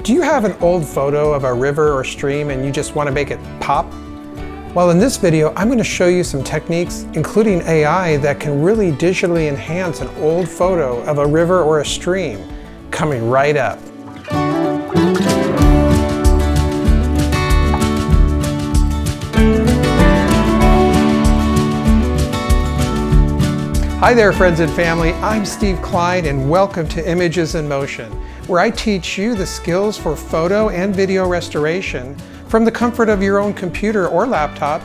Do you have an old photo of a river or stream and you just want to make it pop? Well, in this video, I'm going to show you some techniques, including AI, that can really digitally enhance an old photo of a river or a stream. Coming right up. Hi there, friends and family. I'm Steve Klein, and welcome to Images in Motion, where I teach you the skills for photo and video restoration from the comfort of your own computer or laptop,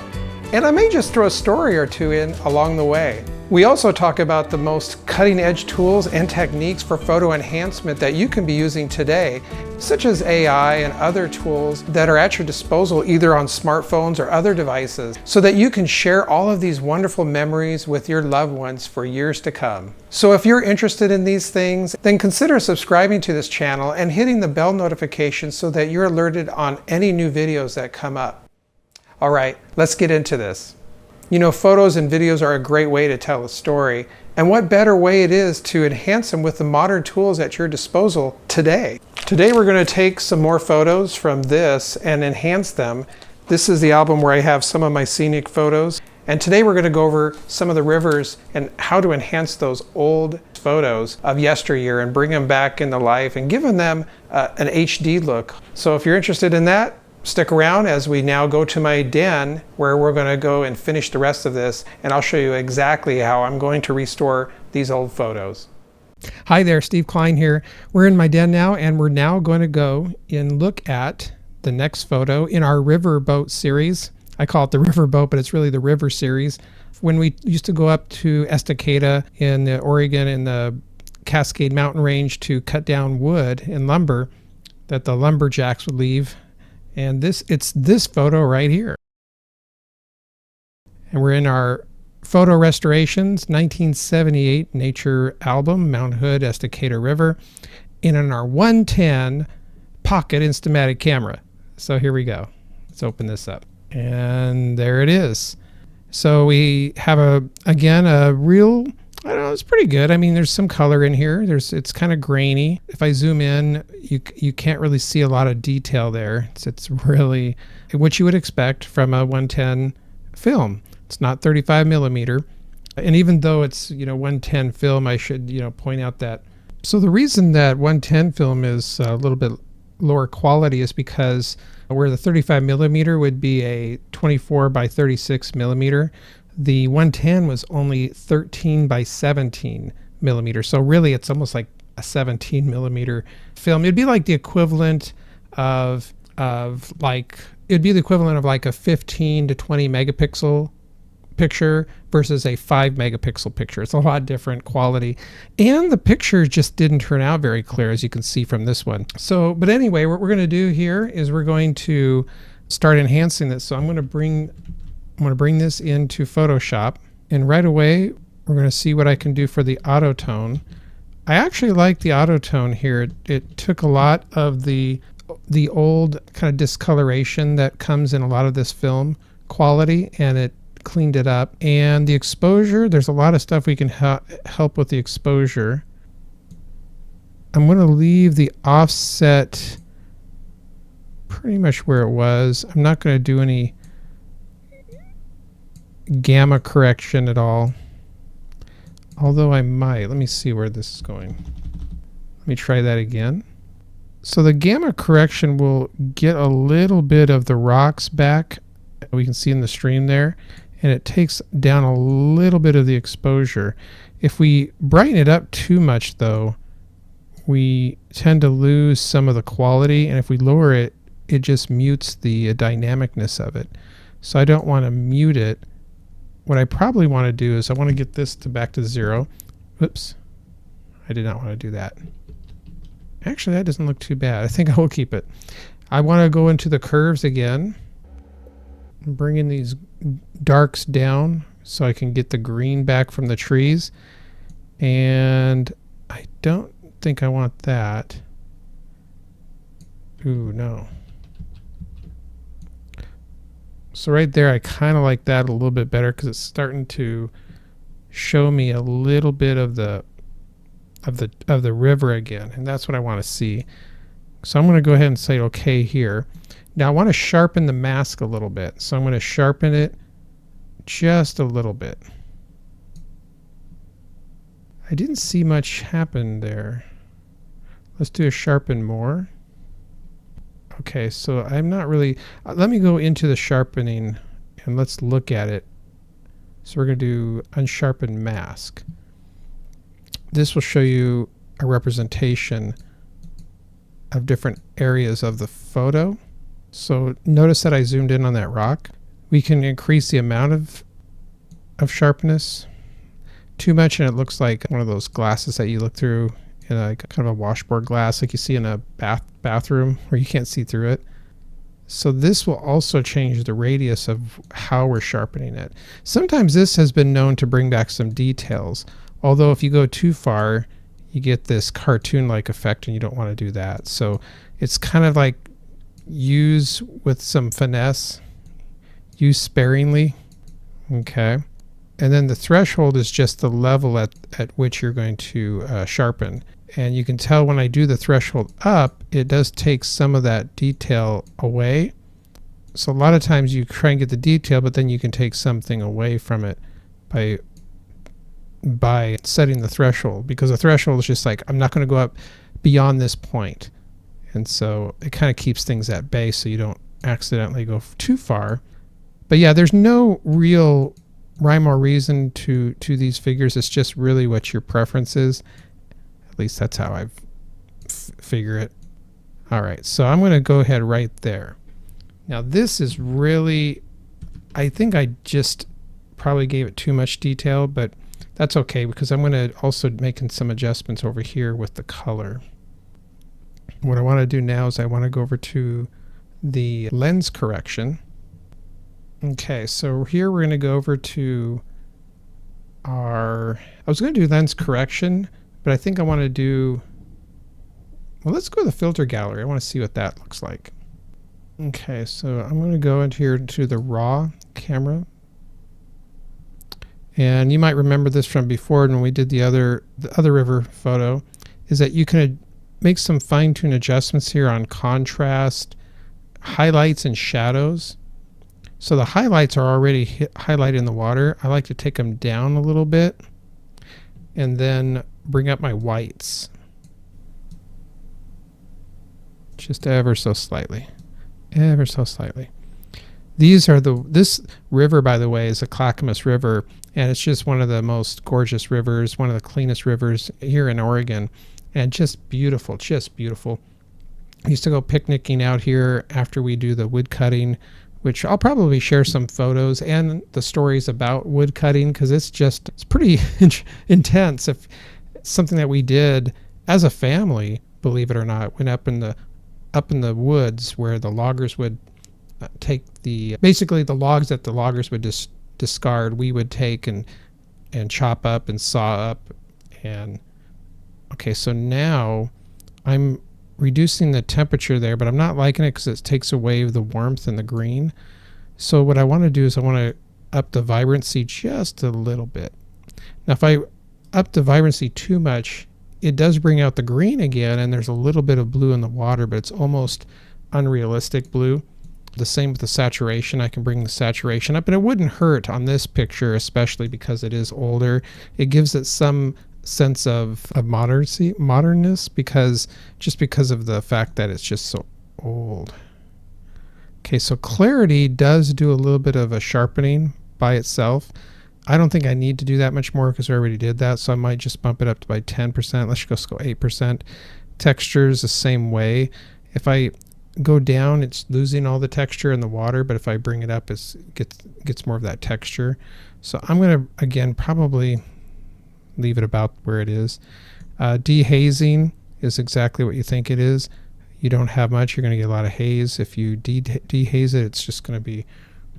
and I may just throw a story or two in along the way. We also talk about the most cutting-edge tools and techniques for photo enhancement that you can be using today, such as AI and other tools that are at your disposal either on smartphones or other devices, so that you can share all of these wonderful memories with your loved ones for years to come. So if you're interested in these things, then consider subscribing to this channel and hitting the bell notification so that you're alerted on any new videos that come up. All right, let's get into this. You know, photos and videos are a great way to tell a story, and what better way it is to enhance them with the modern tools at your disposal today. Today we're going to take some more photos from this and enhance them. This is the album where I have some of my scenic photos, and today we're going to go over some of the rivers and how to enhance those old photos of yesteryear and bring them back into life and giving them an HD look. So if you're interested in that, stick around as we now go to my den where we're going to go and finish the rest of this, and I'll show you exactly how I'm going to restore these old photos. Hi there, Steve Klein here. We're in my den now, and we're now going to go and look at the next photo in our river boat series. I call it the river boat, but it's really the river series. When we used to go up to Estacada in Oregon in the Cascade Mountain Range to cut down wood and lumber that the lumberjacks would leave. And it's this photo right here. And we're in our Photo Restorations 1978 Nature album, Mount Hood, Estacada River, and in our 110 Pocket Instamatic Camera. So here we go. Let's open this up. And there it is. So we have again a real, I don't know, it's pretty good. I mean, there's some color in here. It's kind of grainy. If I zoom in, you can't really see a lot of detail there. It's really what you would expect from a 110 film. It's not 35 millimeter. And even though it's, 110 film, I should, point out that. So the reason that 110 film is a little bit lower quality is because where the 35 millimeter would be a 24 by 36 millimeter, the 110 was only 13 by 17 millimeter. So really it's almost like a 17 millimeter film. It'd be like the equivalent of like a 15 to 20 megapixel picture versus a 5 megapixel picture. It's a lot different quality. And the picture just didn't turn out very clear, as you can see from this one. So, but anyway, what we're going to do here is we're going to start enhancing this. So I'm going to bring this into Photoshop, and right away we're going to see what I can do for the auto tone. I actually like the auto tone here. It took a lot of the old kind of discoloration that comes in a lot of this film quality, and it cleaned it up. And the exposure, there's a lot of stuff we can help with the exposure. I'm going to leave the offset pretty much where it was. I'm not going to do any gamma correction at all, although I might. Let me see where this is going. Let me try that again. So the gamma correction will get a little bit of the rocks back, we can see in the stream there, and it takes down a little bit of the exposure. If we brighten it up too much though, we tend to lose some of the quality, and if we lower it, it just mutes the dynamicness of it. So I don't want to mute it. What I probably want to do is I want to get this back to 0. Whoops. I did not want to do that. Actually, that doesn't look too bad. I think I will keep it. I want to go into the curves again. Bring in these darks down so I can get the green back from the trees. And I don't think I want that. Ooh, no. So right there, I kind of like that a little bit better because it's starting to show me a little bit of the river again, and that's what I want to see. So I'm going to go ahead and say okay here. Now I want to sharpen the mask a little bit. So I'm going to sharpen it just a little bit. I didn't see much happen there. Let's do a sharpen more. Okay, so I'm not really, let me go into the sharpening and let's look at it. So we're going to do unsharpened mask. This will show you a representation of different areas of the photo. So notice that I zoomed in on that rock. We can increase the amount of sharpness. Too much and it looks like one of those glasses that you look through in a kind of a washboard glass like you see in a bathroom where you can't see through it. So this will also change the radius of how we're sharpening it. Sometimes this has been known to bring back some details, although if you go too far, you get this cartoon-like effect and you don't want to do that. So it's kind of like use with some finesse, use sparingly, okay? And then the threshold is just the level at which you're going to sharpen. And you can tell when I do the threshold up, it does take some of that detail away. So a lot of times you try and get the detail, but then you can take something away from it by setting the threshold, because the threshold is just like, I'm not going to go up beyond this point. And so it kind of keeps things at bay so you don't accidentally go too far. But yeah, there's no real rhyme or reason to these figures. It's just really what your preference is. At least that's how I figure it. All right, so I'm going to go ahead right there. Now this is really, I think I just probably gave it too much detail, but that's okay because I'm going to also making some adjustments over here with the color. What I want to do now is I want to go over to the lens correction. Okay, so here we're going to go over to I was going to do lens correction, but I think I want to do, well, let's go to the filter gallery. I want to see what that looks like. Okay, so I'm going to go into here to the raw camera. And you might remember this from before when we did the other river photo, is that you can make some fine-tune adjustments here on contrast, highlights, and shadows. So the highlights are already highlighted in the water. I like to take them down a little bit and then bring up my whites just ever so slightly, ever so slightly. These are this river, by the way, is the Clackamas River, and it's just one of the most gorgeous rivers, one of the cleanest rivers here in Oregon, and just beautiful, just beautiful. I used to go picnicking out here after we do the wood cutting, which I'll probably share some photos and the stories about wood cutting, because it's pretty intense. If something that we did as a family, believe it or not, went up in the woods where the loggers would take basically the logs that the loggers would discard, we would take and chop up and saw up. And okay, so now I'm reducing the temperature there, but I'm not liking it because it takes away the warmth and the green. So what I want to do is I want to up the vibrancy just a little bit. Now if I up the vibrancy too much, it does bring out the green again, and there's a little bit of blue in the water, but it's almost unrealistic blue. The same with the saturation. I can bring the saturation up, and it wouldn't hurt on this picture, especially because it is older. It gives it some sense of modernness because of the fact that it's just so old. Okay, so clarity does do a little bit of a sharpening by itself. I don't think I need to do that much more because I already did that, so I might just bump it up to by 10%. Let's just go 8%. Textures the same way. If I go down, it's losing all the texture in the water, but if I bring it up, it gets more of that texture. So I'm going to, again, probably leave it about where it is. Dehazing is exactly what you think it is. You don't have much, you're going to get a lot of haze. If you dehaze it, it's just going to be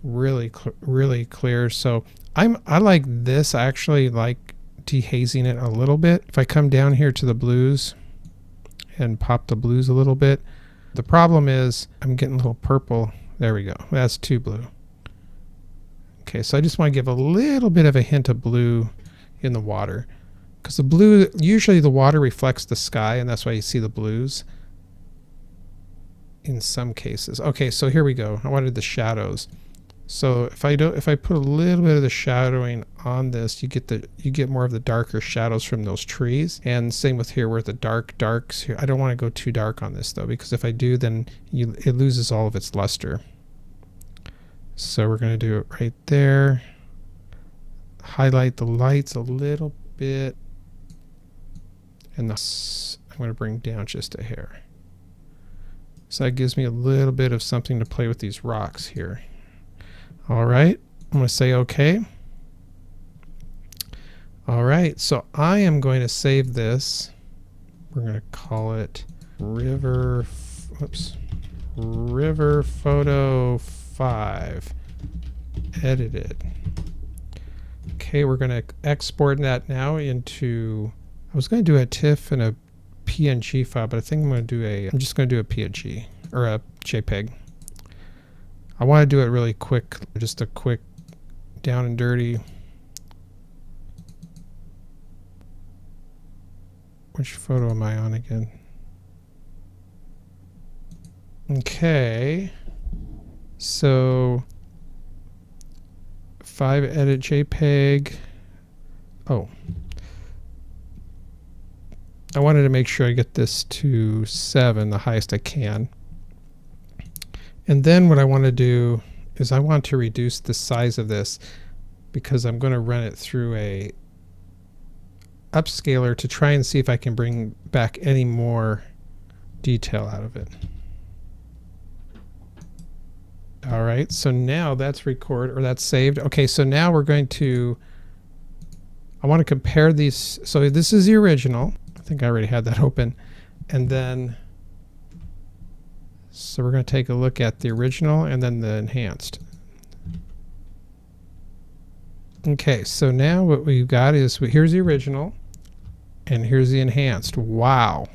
really clear. So I like this. I actually like dehazing it a little bit. If I come down here to the blues and pop the blues a little bit, the problem is I'm getting a little purple. There we go. That's too blue. Okay, so I just want to give a little bit of a hint of blue in the water, because the blue, usually the water reflects the sky, and that's why you see the blues. in some cases. Okay, so here we go. I wanted the shadows. So if I put a little bit of the shadowing on this, you get more of the darker shadows from those trees. And same with here, where the darks here. I don't want to go too dark on this though, because if I do, then it loses all of its luster. So we're going to do it right there. Highlight the lights a little bit, and I'm going to bring down just a hair. So that gives me a little bit of something to play with these rocks here. All right, I'm going to say okay. All right, so I am going to save this. We're going to call it River Photo 5 edited. Okay, we're going to export that now into, I was going to do a TIFF and a PNG file, but I think I'm just going to do a PNG or a JPEG. I want to do it really quick, just a quick down and dirty. Which photo am I on again? Okay, so 5 edit JPEG. Oh, I wanted to make sure I get this to 7, the highest I can. And then what I want to do is I want to reduce the size of this, because I'm going to run it through a upscaler to try and see if I can bring back any more detail out of it. All right, so now that's that's saved. Okay, so now we're going to, I want to compare these. So this is the original. I think I already had that open. And then, so we're going to take a look at the original and then the enhanced. Okay, so now what we've got is, here's the original and here's the enhanced. Wow.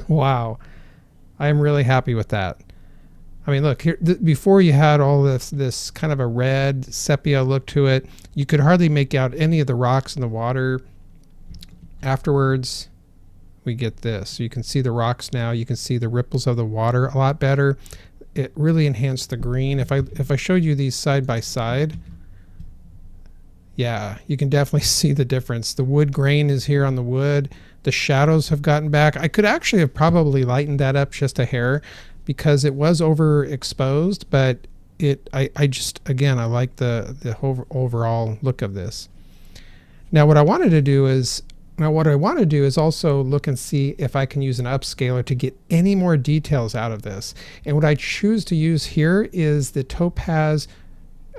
Wow. I am really happy with that. I mean, look, here, before you had all this kind of a red sepia look to it. You could hardly make out any of the rocks in the water. Afterwards, we get this. So you can see the rocks now. You can see the ripples of the water a lot better. It really enhanced the green. If I showed you these side by side, yeah, you can definitely see the difference. The wood grain is here on the wood. The shadows have gotten back. I could actually have probably lightened that up just a hair, because it was overexposed, but I just, again, I like the whole overall look of this. Now what I want to do is also look and see if I can use an upscaler to get any more details out of this. And what I choose to use here is the Topaz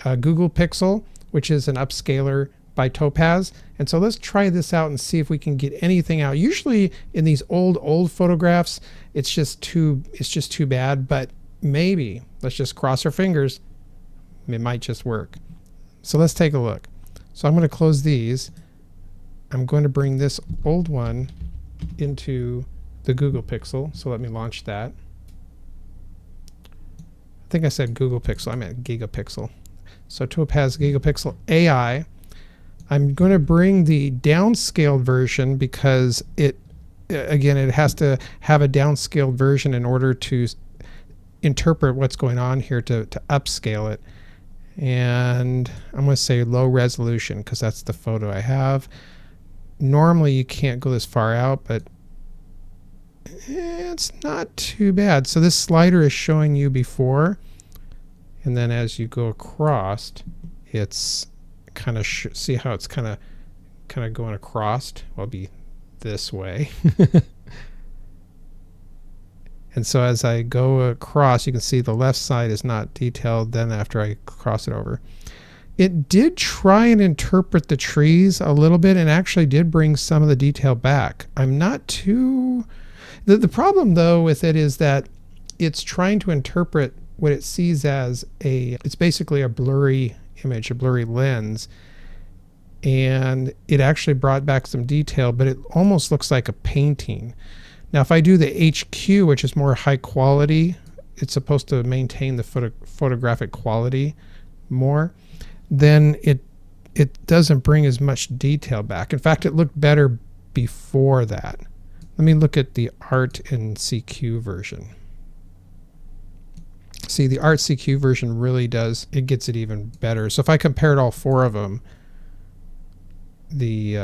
Google Pixel, which is an upscaler by Topaz. And so let's try this out and see if we can get anything out. Usually in these old photographs, it's just too bad, but maybe, let's just cross our fingers, it might just work. So let's take a look. So I'm going to close these. I'm going to bring this old one into the Google Pixel. So let me launch that. I think I said Google Pixel, I meant Gigapixel. So Topaz Gigapixel AI. I'm going to bring the downscaled version, because it has to have a downscaled version in order to interpret what's going on here to upscale it. And I'm going to say low resolution, because that's the photo I have. Normally you can't go this far out, but it's not too bad. So this slider is showing you before, and then as you go across, it's kind of see how it's kind of going across. Well, it'll be this way. And so as I go across, you can see the left side is not detailed. Then after I cross it over, it did try and interpret the trees a little bit, and actually did bring some of the detail back. I'm not too, the problem though with it is that it's trying to interpret what it sees as it's basically a blurry image, a blurry lens, and it actually brought back some detail, but it almost looks like a painting. Now if I do the HQ, which is more high quality, it's supposed to maintain the photographic quality more, then it doesn't bring as much detail back. In fact, it looked better before that. Let me look at the Art and CQ version. See, the Art CQ version really does, it gets it even better. So if I compared all four of them, the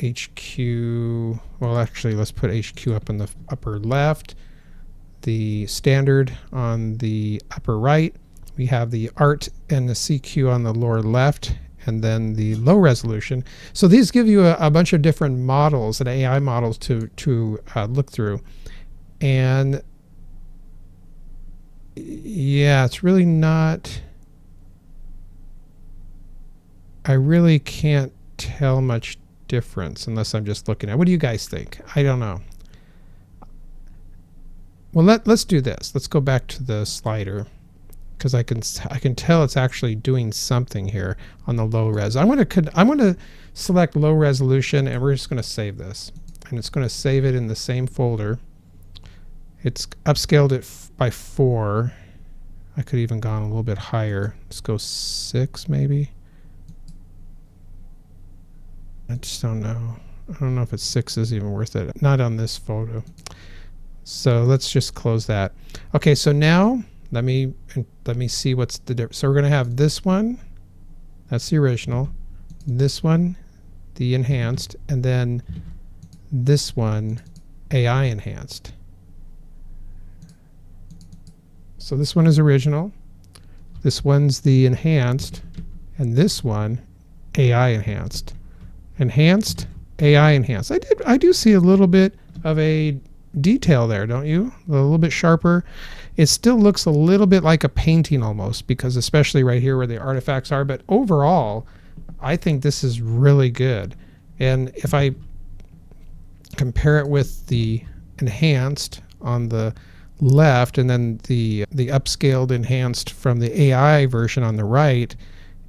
HQ, well actually let's put HQ up in the upper left, the standard on the upper right, we have the Art and the CQ on the lower left, and then the low resolution. So these give you a bunch of different models and AI models to look through. And yeah, it's really not, I really can't tell much difference unless I'm just looking at, what do you guys think? I don't know. Well, let's do this. Let's go back to the slider, because I can tell it's actually doing something here on the low res. I'm going to select low resolution, and we're just going to save this, and it's going to save it in the same folder. It's upscaled it by 4. I could even gone a little bit higher. Let's go 6 maybe. I just don't know. I don't know if it's 6 is even worth it. Not on this photo. So let's just close that. Okay, so now let me see what's the difference. So we're going to have this one, that's the original, this one, the enhanced, and then this one, AI enhanced. So this one is original, this one's the enhanced, and this one, AI enhanced. Enhanced, AI enhanced. I do see a little bit of a detail there, don't you? A little bit sharper. It still looks a little bit like a painting almost, because especially right here where the artifacts are, but overall I think this is really good. And if I compare it with the enhanced on the left and then the upscaled enhanced from the AI version on the right,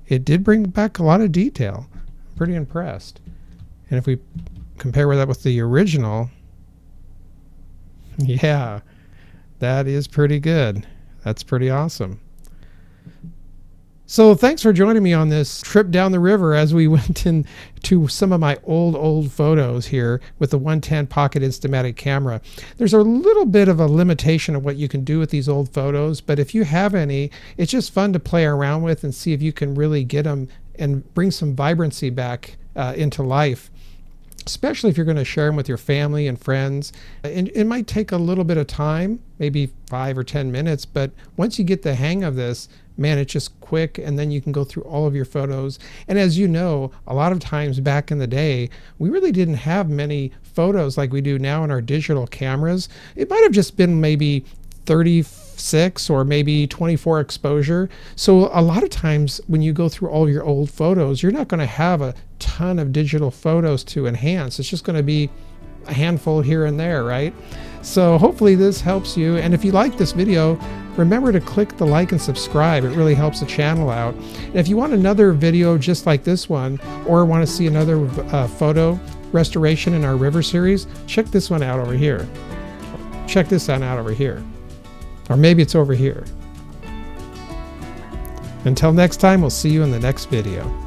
it did bring back a lot of detail. I'm pretty impressed. And if we compare that with the original, yeah, that is pretty good. That's pretty awesome. So thanks for joining me on this trip down the river as we went into some of my old photos here with the 110 Pocket Instamatic Camera. There's a little bit of a limitation of what you can do with these old photos, but if you have any, it's just fun to play around with and see if you can really get them and bring some vibrancy back into life. Especially if you're going to share them with your family and friends. It might take a little bit of time, maybe 5 or 10 minutes, but once you get the hang of this, man, it's just quick, and then you can go through all of your photos. And as you know, a lot of times back in the day, we really didn't have many photos like we do now in our digital cameras. It might have just been maybe 36 or maybe 24 exposure. So a lot of times when you go through all your old photos, you're not going to have a ton of digital photos to enhance. It's just going to be a handful here and there, right? So hopefully this helps you. And if you like this video, remember to click the like and subscribe. It really helps the channel out. And if you want another video just like this one, or want to see another photo restoration in our river series, check this one out over here. Check this one out over here. Or maybe it's over here. Until next time, we'll see you in the next video.